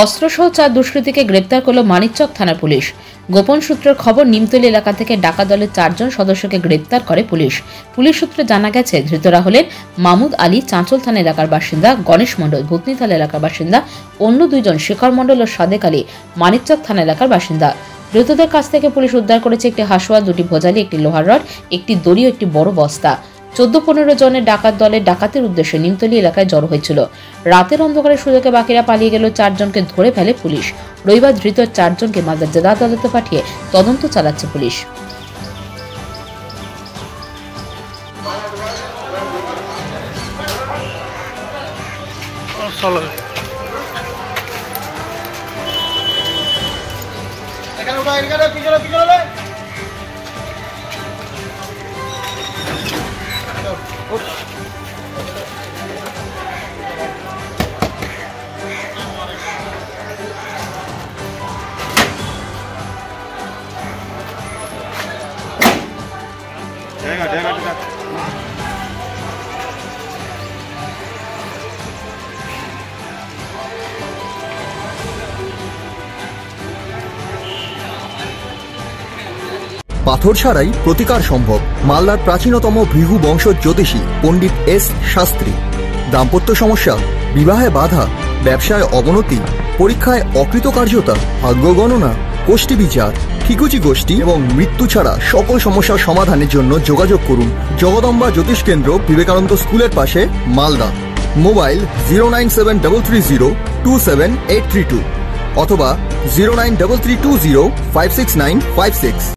অস্ত্রসহ 4 দুষ্কৃতীকে গ্রেপ্তার করল মানিকচক থানার পুলিশ। গোপন সূত্রের খবর, নিমতলী এলাকা থেকে ডাকাত দলের 4 জন সদস্যকে গ্রেপ্তার করে পুলিশ। পুলিশ সূত্রে জানা গেছে, ধৃতরা হলেন মাহমুদ আলী, চাঁচল থানা এলাকার বাসিন্দা, গণেশ মণ্ডল, ভূতনিথাল এলাকার বাসিন্দা, অন্য 2 জন শেখর মণ্ডল ও সাদেক আলী, মানিকচক থানা এলাকার বাসিন্দা। ধৃতদের কাছ থেকে পুলিশ উদ্ধার করেছে একটি হাসুয়া, 2টি ভোজালি, একটি লোহার রড, একটি দড়ি ও একটি বড় বস্তা। 14-15 জনের ডাকাত দলের ডাকাতির উদ্দেশ্যে নিমতলী এলাকায় জড়ো হয়েছিল। রাতের অন্ধকারে সুযোগে বাকিরা পালিয়ে গেল। 4 জনকে ধরে ফেলে পুলিশ। রবিবার ধৃত 4 জনকে মালদা জেলা আদালতে পাঠিয়ে তদন্ত চালাচ্ছে পুলিশ। পাথর ছাড়াই প্রতিকার সম্ভব। মালদার প্রাচীনতম ভৃগু বংশ জ্যোতিষী পণ্ডিত এস শাস্ত্রী। দাম্পত্য সমস্যা, বিবাহে বাধা, ব্যবসায় অবনতি, পরীক্ষায় অকৃতকার্যতা, ভাগ্য গণনা, কোষ্ঠী বিচার, ঠিকুচি গোষ্ঠী এবং মৃত্যু ছাড়া সকল সমস্যার সমাধানের জন্য যোগাযোগ করুন জগদম্বা জ্যোতিষ কেন্দ্র, বিবেকানন্দ স্কুলের পাশে, মালদা। মোবাইল 09733027832 অথবা 09332056956।